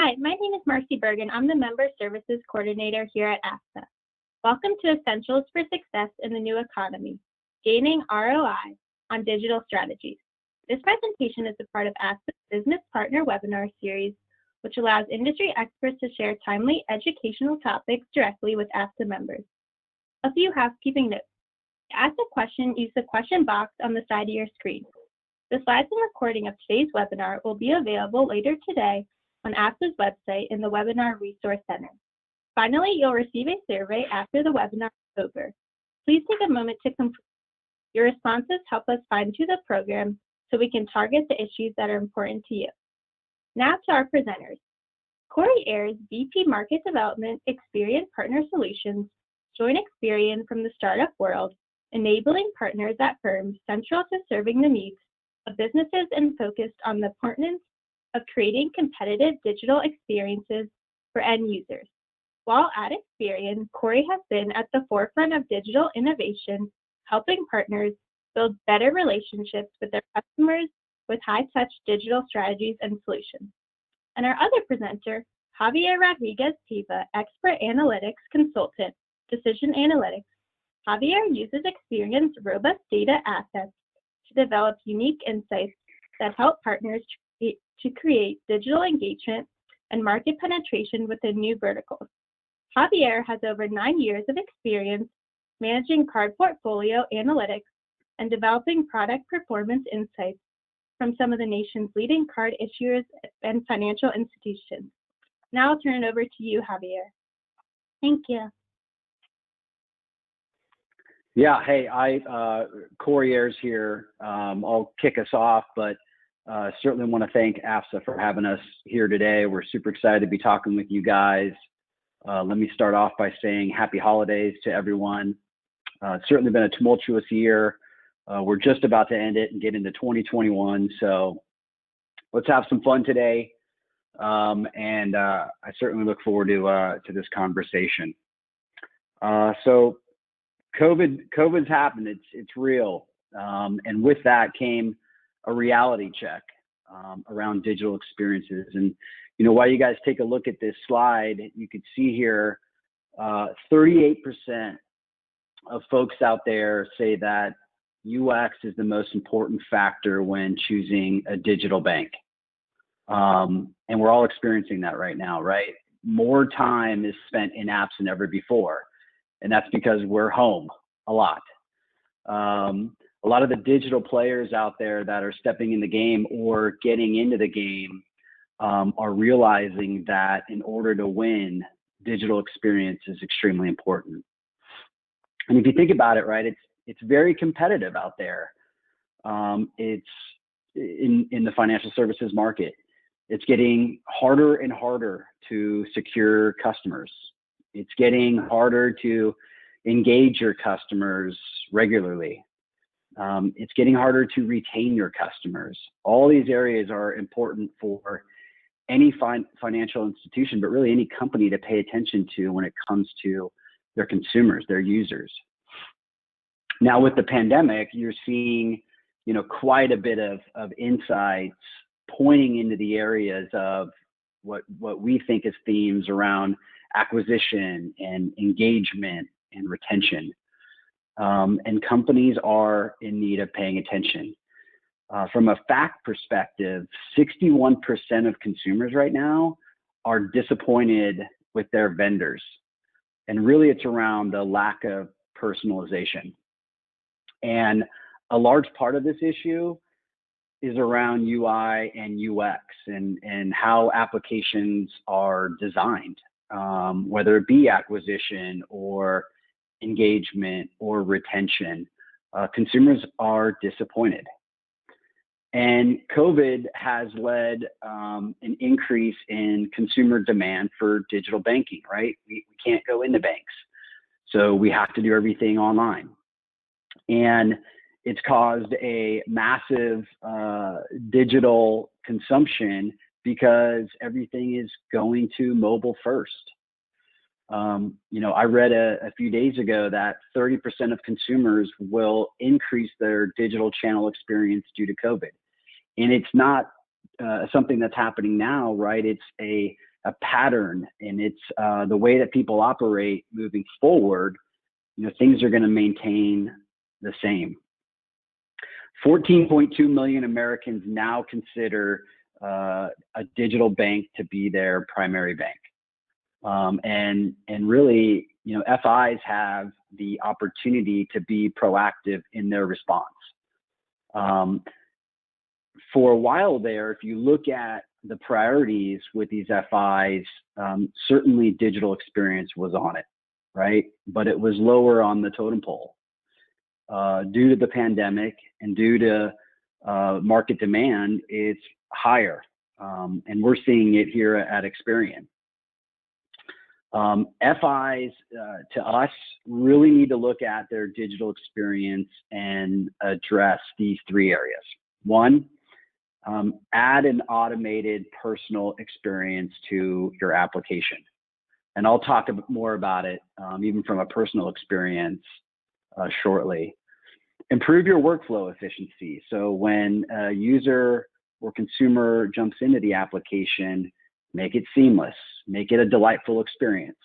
Hi, my name is Marcy Bergen. I'm the Member Services Coordinator here at AFSA. Welcome to Essentials for Success in the New Economy, Gaining ROI on Digital Strategies. This presentation is a part of AFSA's Business Partner Webinar Series, which allows industry experts to share timely educational topics directly with AFSA members. A few housekeeping notes. To ask a question, use the question box on the side of your screen. The slides and recording of today's webinar will be available later today on AFSA's website in the Webinar Resource Center. Finally, you'll receive a survey after the webinar is over. Please take a moment to complete. Your responses help us fine-tune the program so we can target the issues that are important to you. Now to our presenters. Cory Ayres, VP Market Development, Experian Partner Solutions, joined Experian from the startup world, enabling partners at firms central to serving the needs of businesses and focused on the importance of creating competitive digital experiences for end users. While at Experian, Cory has been at the forefront of digital innovation, helping partners build better relationships with their customers with high-touch digital strategies and solutions. And our other presenter, Javier Rodriguez-Paiva, Expert Analytics Consultant, Decision Analytics. Javier uses Experian's robust data assets to develop unique insights that help partners to create digital engagement and market penetration within new verticals. Javier has over 9 years of experience managing card portfolio analytics and developing product performance insights from some of the nation's leading card issuers and financial institutions. Now I'll turn it over to you, Javier. Thank you. Yeah, hey, Cory Ayres here. I'll kick us off, but certainly want to thank AFSA for having us here today. We're super excited to be talking with you guys. Let me start off by saying happy holidays to everyone. It's certainly been a tumultuous year. We're just about to end it and get into 2021. So let's have some fun today. And I certainly look forward to this conversation. So COVID's happened. It's real. And with that came a reality check around digital experiences. And, you know, while you guys take a look at this slide, you could see here 38% of folks out there say that UX is the most important factor when choosing a digital bank. And we're all experiencing that right now, right? More time is spent in apps than ever before. And that's because we're home a lot. A lot of the digital players out there that are stepping in the game or getting into the game are realizing that in order to win, digital experience is extremely important. And if you think about it, right, it's very competitive out there. It's in the financial services market. It's getting harder and harder to secure customers. It's getting harder to engage your customers regularly. It's getting harder to retain your customers. All these areas are important for any financial institution, but really any company to pay attention to when it comes to their consumers, their users. Now with the pandemic, you're seeing, you know, quite a bit of insights pointing into the areas of what we think is themes around acquisition and engagement and retention. And companies are in need of paying attention. From a fact perspective, 61% of consumers right now are disappointed with their vendors. And really it's around the lack of personalization. And a large part of this issue is around UI and UX and how applications are designed, whether it be acquisition or engagement or retention. Consumers are disappointed. And COVID has led an increase in consumer demand for digital banking, right? We can't go into banks. So we have to do everything online. And it's caused a massive digital consumption because everything is going to mobile first. You know, I read a few days ago that 30% of consumers will increase their digital channel experience due to COVID. And it's not something that's happening now, right? It's a pattern, and it's the way that people operate moving forward. Things are going to maintain the same. 14.2 million Americans now consider a digital bank to be their primary bank. And really, FIs have the opportunity to be proactive in their response. For a while there, if you look at the priorities with these FIs, certainly digital experience was on it, right? But it was lower on the totem pole. Due to the pandemic and due to market demand, it's higher. And we're seeing it here at Experian. FIs, to us, really need to look at their digital experience and address these three areas. One, add an automated personal experience to your application. And I'll talk a bit more about it, even from a personal experience shortly. Improve your workflow efficiency. So when a user or consumer jumps into the application, make it seamless, make it a delightful experience.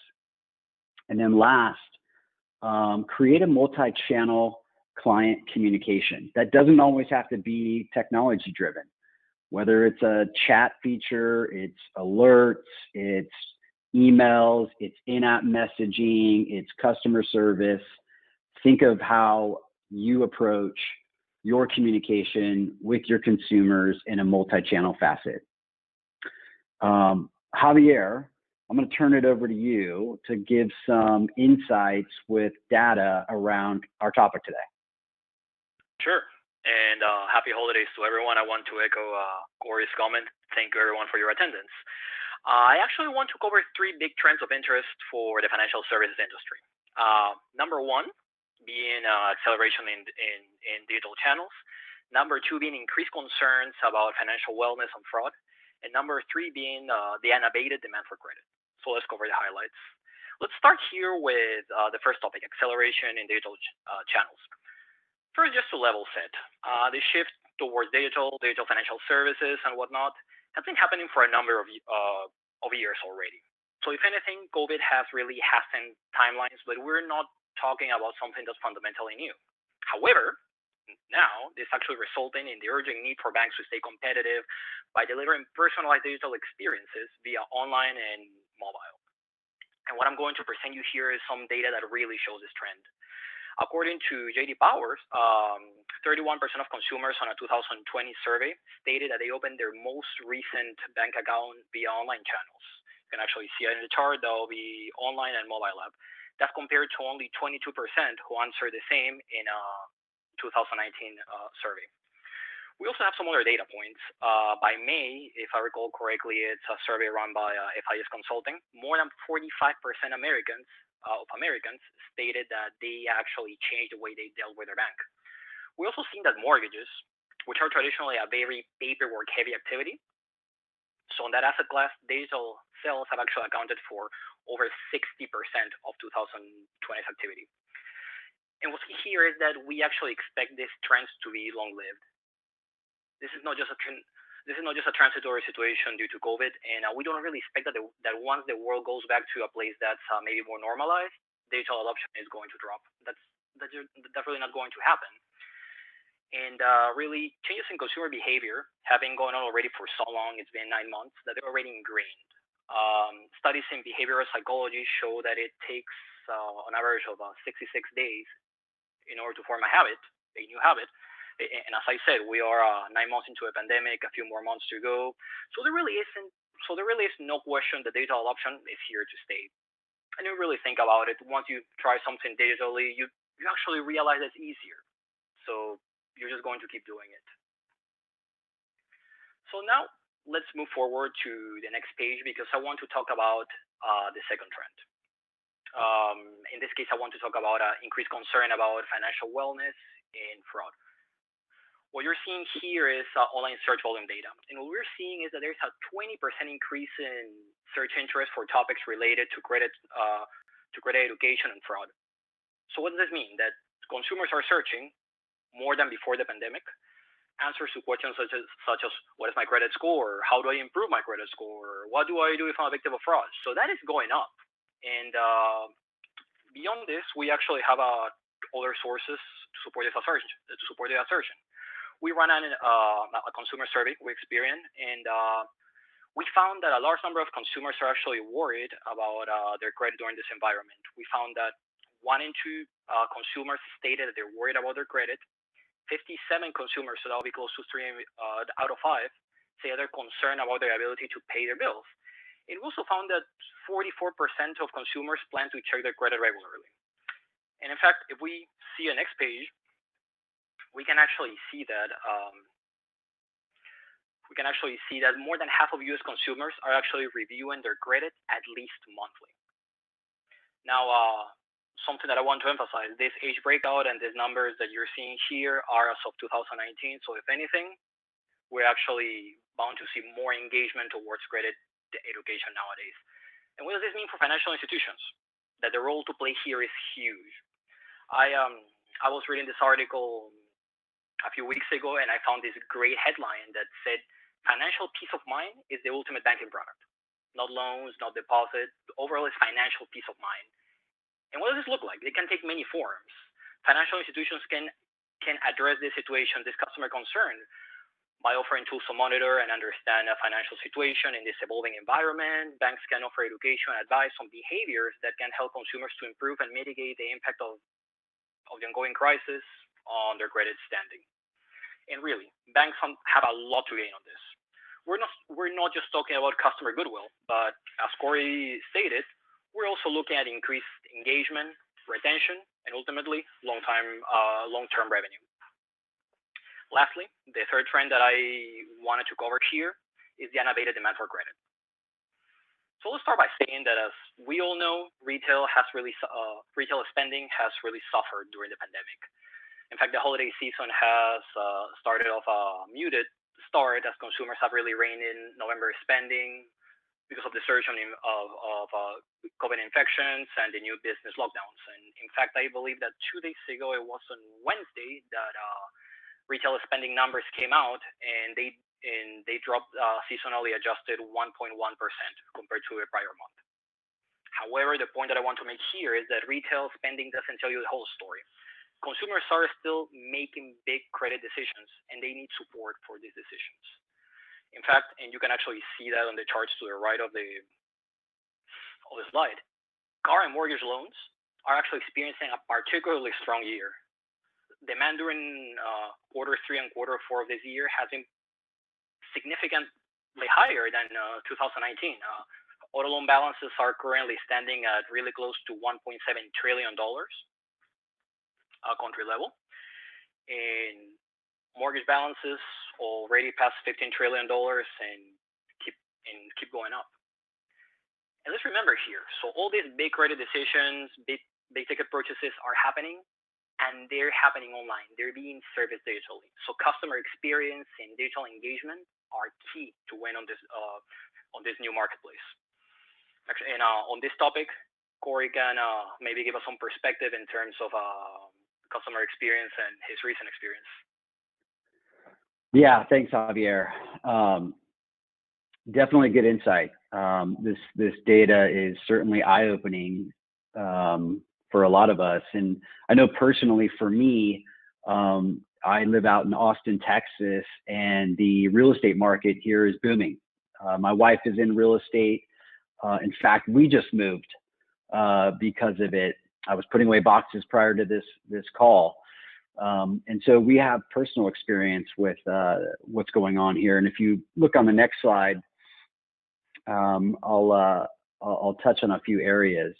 And then last, create a multi-channel client communication. That doesn't always have to be technology driven. Whether it's a chat feature, it's alerts, it's emails, it's in-app messaging, it's customer service. Think of how you approach your communication with your consumers in a multi-channel facet. Javier, I'm going to turn it over to you to give some insights with data around our topic today. Sure. And happy holidays to everyone. I want to echo Cory's comment. Thank you, everyone, for your attendance. I actually want to cover three big trends of interest for the financial services industry. Number one being acceleration in digital channels. Number two being increased concerns about financial wellness and fraud. And number three being the unabated demand for credit. So let's cover the highlights. Let's start here with the first topic, acceleration in digital channels. First, just to level set, the shift towards digital financial services and whatnot has been happening for a number of years already. So if anything, COVID has really hastened timelines, but we're not talking about something that's fundamentally new. However, now this actually resulting in the urgent need for banks to stay competitive by delivering personalized digital experiences via online and mobile. And what I'm going to present you here is some data that really shows this trend. According to J.D. Power, 31% of consumers on a 2020 survey stated that they opened their most recent bank account via online channels. You can actually see it in the chart. That will be online and mobile app. That's compared to only 22% who answered the same in a 2019 survey. We also have some other data points. By May, if I recall correctly, it's a survey run by FIS Consulting. More than 45% of Americans stated that they actually changed the way they dealt with their bank. We also seen that mortgages, which are traditionally a very paperwork-heavy activity, so in that asset class, digital sales have actually accounted for over 60% of 2020's activity. And what's key here is that we actually expect these trends to be long-lived. This is not just a transitory situation due to COVID, and we don't really expect that once the world goes back to a place that's maybe more normalized, digital adoption is going to drop. That's really not going to happen. And really, changes in consumer behavior have been going on already for so long. It's been 9 months that they're already ingrained. Studies in behavioral psychology show that it takes an average of 66 days in order to form a new habit. And as I said, we are 9 months into a pandemic, a few more months to go. So there really is no question that digital adoption is here to stay. And you really think about it, once you try something digitally, you actually realize it's easier. So you're just going to keep doing it. So now let's move forward to the next page because I want to talk about the second trend. In this case, I want to talk about increased concern about financial wellness and fraud. What you're seeing here is online search volume data. And what we're seeing is that there's a 20% increase in search interest for topics related to credit education and fraud. So what does this mean? That consumers are searching more than before the pandemic. answers to questions such as what is my credit score, how do I improve my credit score, what do I do if I'm a victim of fraud. So that is going up. And beyond this, we actually have other sources to support this assertion. We ran a consumer survey with Experian, and we found that a large number of consumers are actually worried about their credit during this environment. We found that 1 in 2 consumers stated that they're worried about their credit. 57 consumers, so that will be close to 3 out of 5, say they're concerned about their ability to pay their bills. And we also found that 44% of consumers plan to check their credit regularly. And in fact, if we see a next page, we can actually see that more than half of U.S. consumers are actually reviewing their credit at least monthly. Now, something that I want to emphasize, this age breakout and these numbers that you're seeing here are as of 2019. So if anything, we're actually bound to see more engagement towards credit education nowadays. And what does this mean for financial institutions? That the role to play here is huge. I was reading this article a few weeks ago, and I found this great headline that said, financial peace of mind is the ultimate banking product. Not loans, not deposits. The overall is financial peace of mind. And what does this look like? It can take many forms. Financial institutions can address this situation, this customer concern, by offering tools to monitor and understand a financial situation in this evolving environment. Banks can offer education and advice on behaviors that can help consumers to improve and mitigate the impact of the ongoing crisis on their credit standing. And really, banks have a lot to gain on this. We're not just talking about customer goodwill, but as Cory stated, we're also looking at increased engagement, retention, and ultimately long-term revenue. Lastly, the third trend that I wanted to cover here is the unabated demand for credit. So let's start by saying that, as we all know, retail spending has really suffered during the pandemic. In fact, the holiday season has started off a muted start as consumers have really reined in November spending because of the surge of COVID infections and the new business lockdowns. And in fact, I believe that 2 days ago, it was on Wednesday, that retail spending numbers came out, and they dropped seasonally adjusted 1.1% compared to a prior month. However, the point that I want to make here is that retail spending doesn't tell you the whole story. Consumers are still making big credit decisions, and they need support for these decisions. In fact, and you can actually see that on the charts to the right of the slide, car and mortgage loans are actually experiencing a particularly strong year. Demand during quarter 3 and quarter 4 of this year has been significantly higher than 2019. Auto loan balances are currently standing at really close to $1.7 trillion. Country level, and mortgage balances already past $15 trillion and keep going up. And let's remember here, so all these big credit decisions, big ticket purchases are happening, and they're happening online. They're being serviced digitally. So customer experience and digital engagement are key to win on this new marketplace. Actually, and on this topic, Cory can maybe give us some perspective in terms of customer experience and his recent experience. Yeah, thanks, Javier. Definitely good insight. This data is certainly eye-opening for a lot of us. And I know personally for me, I live out in Austin, Texas, and the real estate market here is booming. My wife is in real estate. In fact, we just moved because of it. I was putting away boxes prior to this call. And so we have personal experience with what's going on here. And if you look on the next slide, I'll touch on a few areas.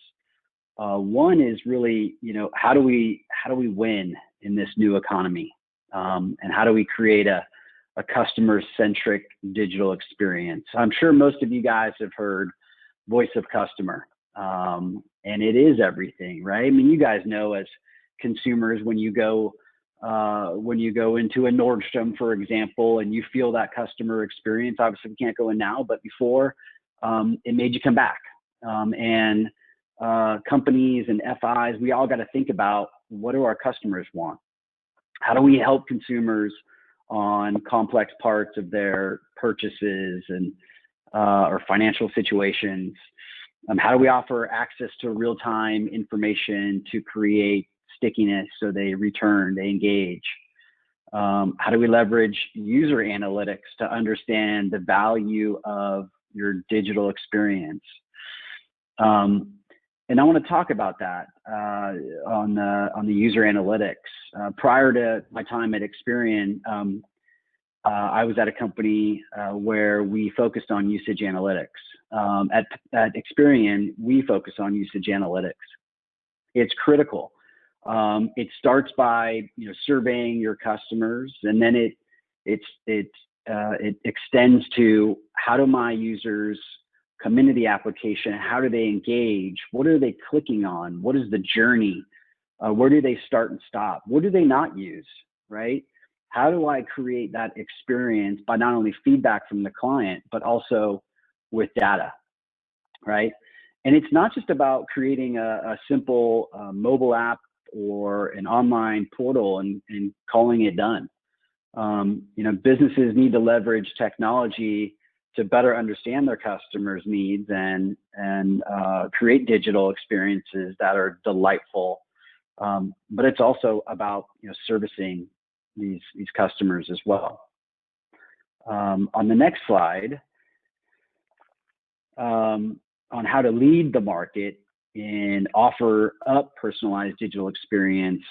One is really, how do we win in this new economy? And how do we create a customer-centric digital experience? I'm sure most of you guys have heard voice of customer. And it is everything, right? I mean, you guys know as consumers, when you go into a Nordstrom, for example, and you feel that customer experience, obviously we can't go in now, but before, it made you come back. And companies and FIs, we all got to think about, what do our customers want? How do we help consumers on complex parts of their purchases and or financial situations? How do we offer access to real-time information to create stickiness so they return, they engage? How do we leverage user analytics to understand the value of your digital experience? And I want to talk about that on the user analytics. Prior to my time at Experian, I was at a company where we focused on usage analytics. At Experian, we focus on usage analytics. It's critical. It starts by surveying your customers, and then it extends to how do my users come into the application? How do they engage? What are they clicking on? What is the journey? Where do they start and stop? What do they not use, right? How do I create that experience by not only feedback from the client, but also with data, right? And it's not just about creating a simple mobile app or an online portal and calling it done. Businesses need to leverage technology to better understand their customers' needs and create digital experiences that are delightful. But it's also about servicing these customers as well. On the next slide, on how to lead the market and offer up personalized digital experience,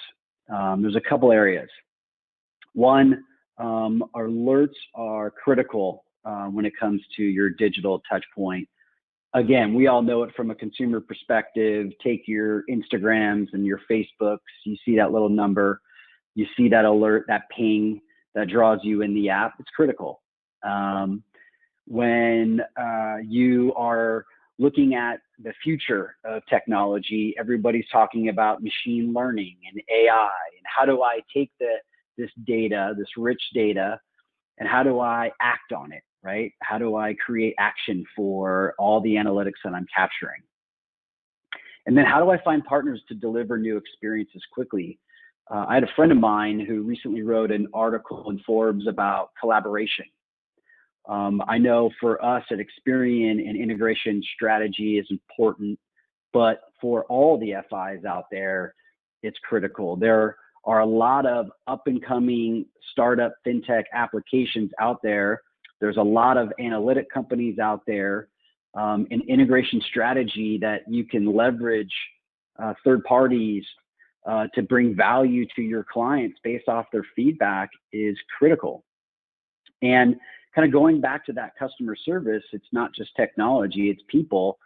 there's a couple areas. One, alerts are critical when it comes to your digital touch point. Again, we all know it from a consumer perspective. Take your Instagrams and your Facebooks, you see that little number, you see that alert, that ping that draws you in the app. It's critical. When you are looking at the future of technology, everybody's talking about machine learning and AI, and how do I take this data, this rich data, and how do I act on it, right? How do I create action for all the analytics that I'm capturing? And then how do I find partners to deliver new experiences quickly? I had a friend of mine who recently wrote an article in Forbes about collaboration. I know for us at Experian, an integration strategy is important, but for all the FIs out there, it's critical. There are a lot of up-and-coming startup fintech applications out there. There's a lot of analytic companies out there. An integration strategy that you can leverage third parties to bring value to your clients based off their feedback is critical. And kind of going back to that customer service, it's not just technology, it's people.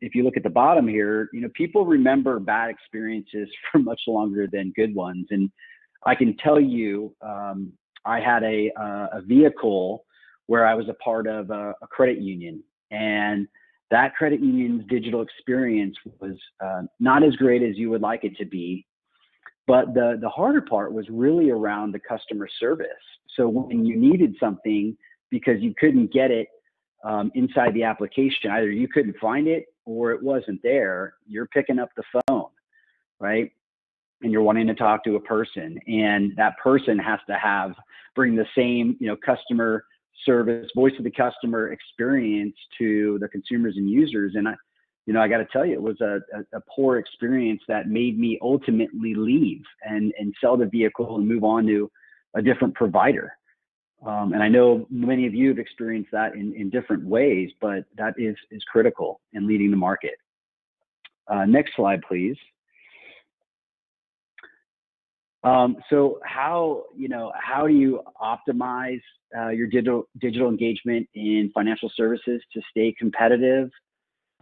If you look at the bottom here, people remember bad experiences for much longer than good ones. And I can tell you, I had a vehicle where I was a part of a credit union, and that credit union's digital experience was not as great as you would like it to be. But the harder part was really around the customer service. So when you needed something because you couldn't get it inside the application, either you couldn't find it or it wasn't there, you're picking up the phone, right? And you're wanting to talk to a person, and that person has to bring the same, customer service, voice of the customer experience to the consumers and users. And I got to tell you, it was a poor experience that made me ultimately leave and sell the vehicle and move on to a different provider. And I know many of you have experienced that in different ways, but that is critical in leading the market. Next slide, please. So how do you optimize your digital engagement in financial services to stay competitive?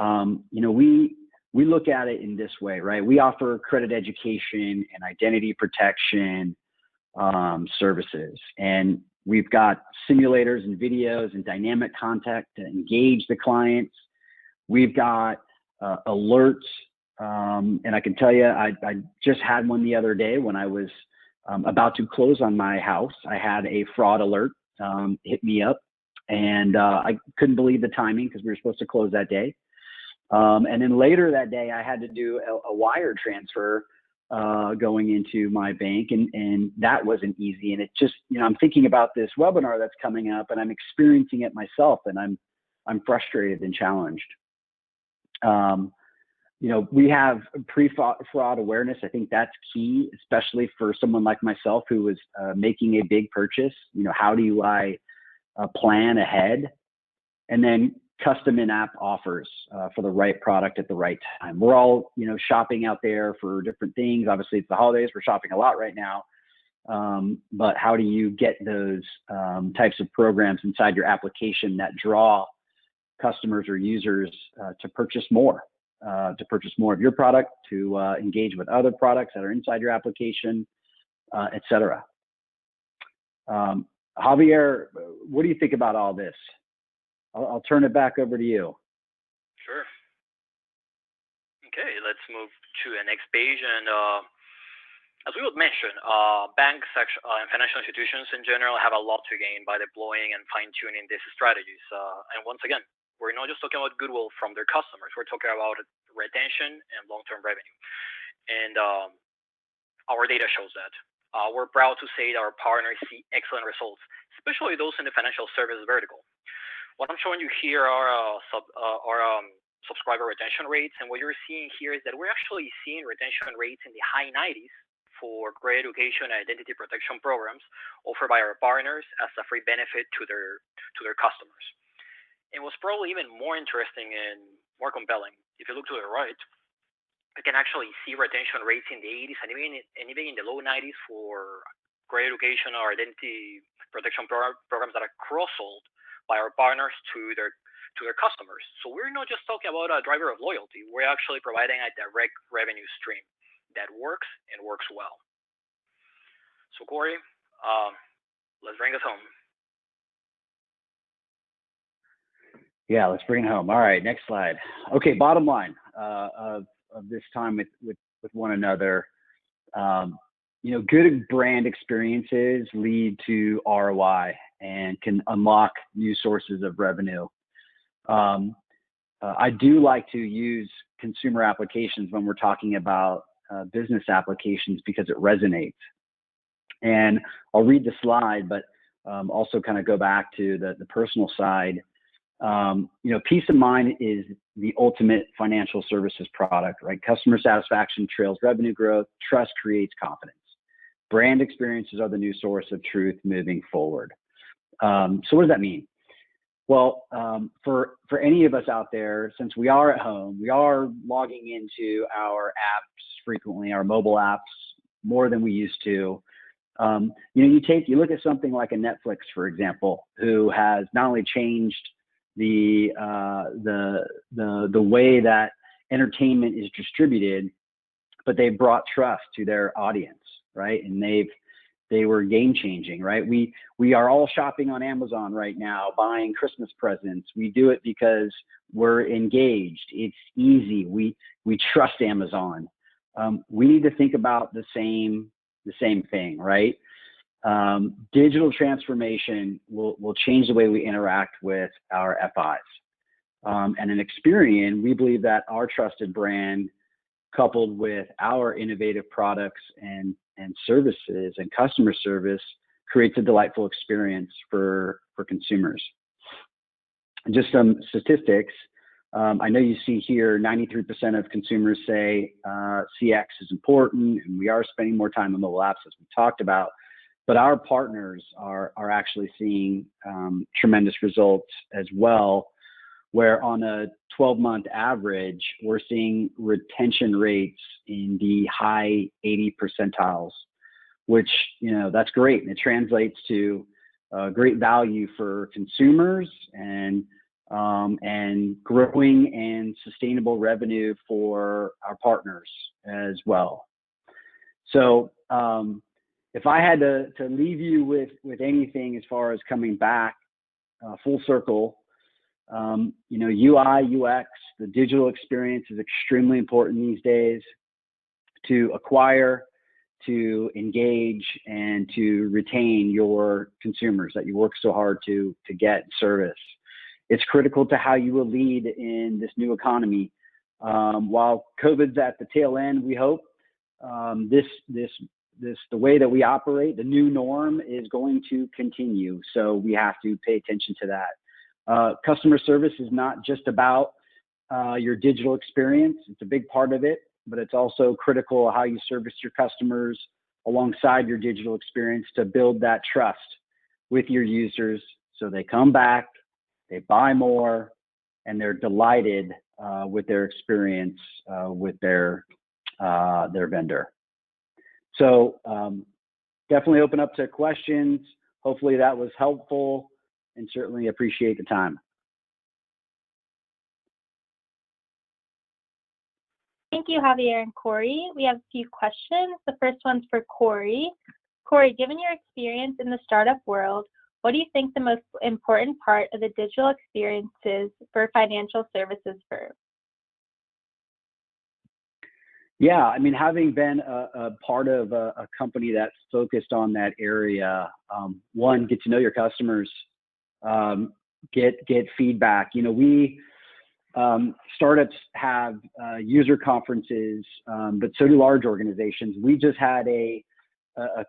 We look at it in this way, right? We offer credit education and identity protection services, and we've got simulators and videos and dynamic content to engage the clients. We've got alerts, and I can tell you, I just had one the other day when I was about to close on my house. I had a fraud alert hit me up, and I couldn't believe the timing because we were supposed to close that day. And then later that day, I had to do a wire transfer going into my bank, and that wasn't easy. And it just, I'm thinking about this webinar that's coming up, and I'm experiencing it myself, and I'm frustrated and challenged. We have pre-fraud awareness. I think that's key, especially for someone like myself who is making a big purchase. How do I plan ahead? And then custom in-app offers for the right product at the right time. We're all, shopping out there for different things. Obviously, it's the holidays. We're shopping a lot right now. But how do you get those types of programs inside your application that draw customers or users to purchase more of your product, to engage with other products that are inside your application, et cetera. Javier, what do you think about all this? I'll turn it back over to you. Sure. Okay, let's move to the next page. And as we would mention, banks and financial institutions in general have a lot to gain by deploying and fine-tuning these strategies. And once again, we're not just talking about goodwill from their customers. We're talking about retention and long-term revenue. And our data shows that. We're proud to say that our partners see excellent results, especially those in the financial service vertical. What I'm showing you here are subscriber retention rates, and what you're seeing here is that we're actually seeing retention rates in the high 90s for great education and identity protection programs offered by our partners as a free benefit to their customers. And what's probably even more interesting and more compelling, if you look to the right, you can actually see retention rates in the 80s and even in the low 90s for great education or identity protection programs that are cross-sold by our partners to their customers. So we're not just talking about a driver of loyalty. We're actually providing a direct revenue stream that works and works well. So Cory, let's bring us home. Yeah, let's bring it home. All right, next slide. Okay, bottom line of this time with one another. Good brand experiences lead to ROI and can unlock new sources of revenue. I do like to use consumer applications when we're talking about business applications because it resonates. And I'll read the slide, but also kind of go back to the personal side. Peace of mind is the ultimate financial services product, right? Customer satisfaction trails revenue growth. Trust creates confidence. Brand experiences are the new source of truth moving forward. So what does that mean? Well, for any of us out there, since we are at home, we are logging into our apps frequently, our mobile apps, more than we used to. You look at something like a Netflix, for example, who has not only changed the way that entertainment is distributed, but they've brought trust to their audience, right? And they were game changing, right? We are all shopping on Amazon right now, buying Christmas presents. We do it because we're engaged. It's easy. We trust Amazon. We need to think about the same thing, right? Digital transformation will change the way we interact with our FIs. And in Experian, we believe that our trusted brand, coupled with our innovative products and services and customer service, creates a delightful experience for consumers. Just some statistics. I know you see here 93% of consumers say CX is important, and we are spending more time on mobile apps, as we talked about. But our partners are actually seeing tremendous results as well, where on a 12-month average, we're seeing retention rates in the high 80 percentiles, which, that's great. And it translates to great value for consumers and growing and sustainable revenue for our partners as well. So if I had to leave you with anything as far as coming back full circle, UI, UX, the digital experience is extremely important these days to acquire, to engage, and to retain your consumers that you work so hard to get and service. It's critical to how you will lead in this new economy. While COVID's at the tail end, we hope, the way that we operate, the new norm is going to continue. So we have to pay attention to that. Customer service is not just about your digital experience. It's a big part of it, but it's also critical how you service your customers alongside your digital experience to build that trust with your users so they come back, they buy more, and they're delighted with their experience with their vendor. So definitely open up to questions. Hopefully that was helpful, and certainly appreciate the time. Thank you, Javier and Cory. We have a few questions. The first one's for Cory. Cory, given your experience in the startup world, what do you think the most important part of the digital experience is for financial services firms? Yeah, I mean, having been a part of a company that's focused on that area, one, get to know your customers, get feedback. You know, we startups have user conferences, but so do large organizations. We just had a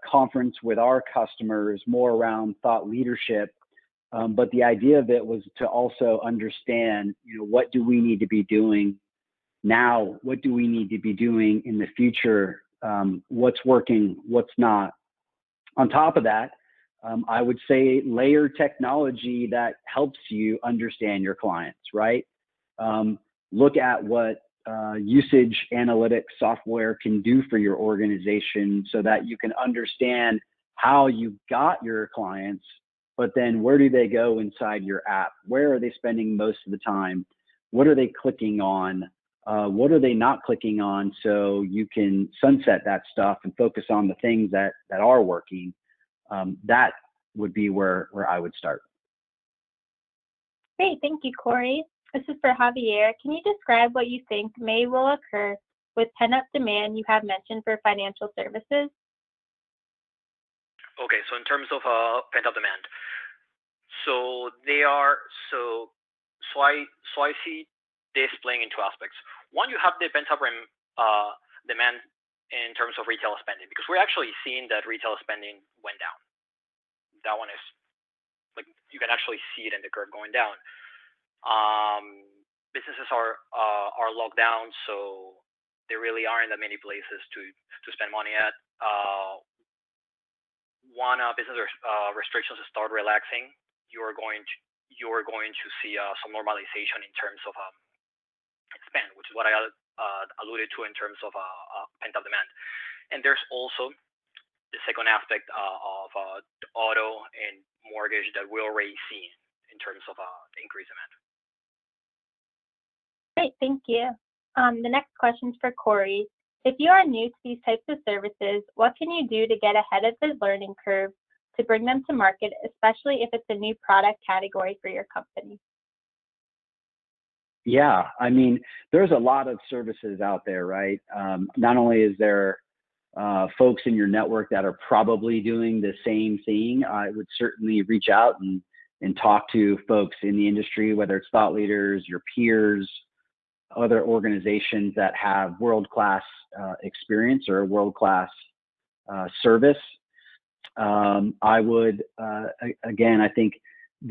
conference with our customers more around thought leadership, but the idea of it was to also understand, you know, what do we need to be doing now? What do we need to be doing in the future? What's working? What's not? On top of that, I would say layer technology that helps you understand your clients, right? Look at what usage analytics software can do for your organization so that you can understand how you got your clients, but then where do they go inside your app? Where are they spending most of the time? What are they clicking on? What are they not clicking on, so you can sunset that stuff and focus on the things that are working? That would be where I would start. Great, thank you, Cory. This is for Javier. Can you describe what you think will occur with pent-up demand you have mentioned for financial services? Okay, so in terms of pent-up demand, I see this playing in two aspects. One, you have the pent-up demand in terms of retail spending, because we're actually seeing that retail spending went down. That one is, like, you can actually see it in the curve going down. Businesses are locked down, so there really aren't that many places to spend money at. Business restrictions start relaxing, you're going to see some normalization in terms of spend, which is what I alluded to in terms of pent-up demand. And there's also the second aspect of auto and mortgage that we're already seeing in terms of increased demand. Great, thank you. The next question is for Cory. If you are new to these types of services, what can you do to get ahead of the learning curve to bring them to market, especially if it's a new product category for your company? Yeah, I mean, there's a lot of services out there, right? Not only is there folks in your network that are probably doing the same thing, I would certainly reach out and talk to folks in the industry, whether it's thought leaders, your peers, other organizations that have world-class experience or world-class service. I would, again, I think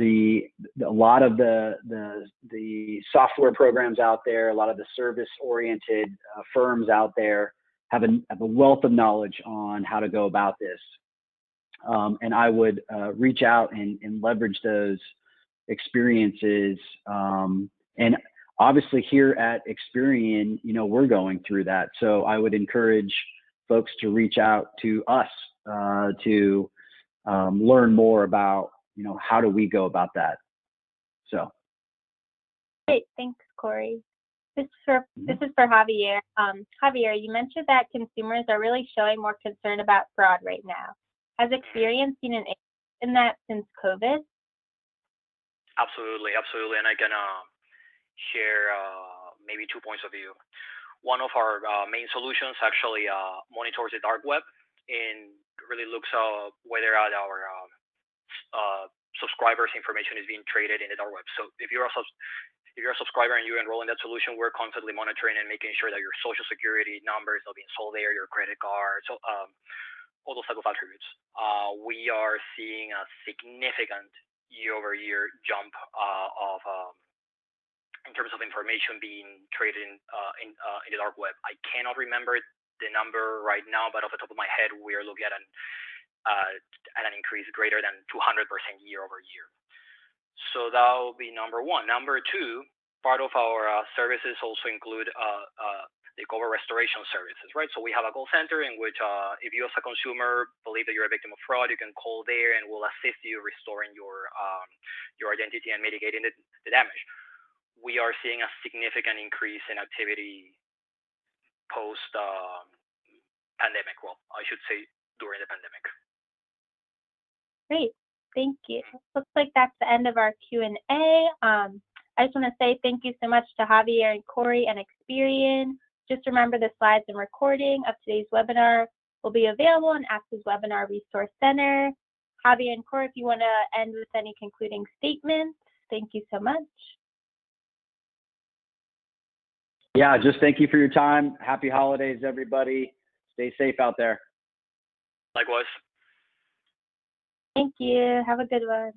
a lot of the software programs out there, a lot of the service-oriented firms out there have a wealth of knowledge on how to go about this. And I would reach out and leverage those experiences. And obviously here at Experian, you know, we're going through that. So I would encourage folks to reach out to us to learn more about, you know, how do we go about that. So. Great, thanks, Cory. This is for Javier. Javier, you mentioned that consumers are really showing more concern about fraud right now. Has Experian seen an increase in that since COVID? Absolutely, and I can share maybe 2 points of view. One of our main solutions actually monitors the dark web and really looks whether our subscribers' information is being traded in the dark web. So if you're a subscriber and you enroll in that solution, we're constantly monitoring and making sure that your social security number is not being sold there, your credit card, so all those type of attributes. We are seeing a significant year-over-year jump of in terms of information being traded in the dark web. I cannot remember the number right now, but off the top of my head, we are looking at an increase greater than 200% year-over-year. So that will be number one. Number two, part of our services also include they cover restoration services, right? So we have a call center in which if you as a consumer believe that you're a victim of fraud, you can call there and we'll assist you restoring your identity and mitigating the damage. We are seeing a significant increase in activity post pandemic. Well, I should say during the pandemic. Great, thank you. Looks like that's the end of our Q&A. I just want to say thank you so much to Javier and Cory and Experian. Just remember the slides and recording of today's webinar will be available in AFSA's Webinar Resource Center. Javier and Cory, if you want to end with any concluding statements, thank you so much. Yeah, just thank you for your time. Happy holidays, everybody. Stay safe out there. Likewise. Thank you. Have a good one.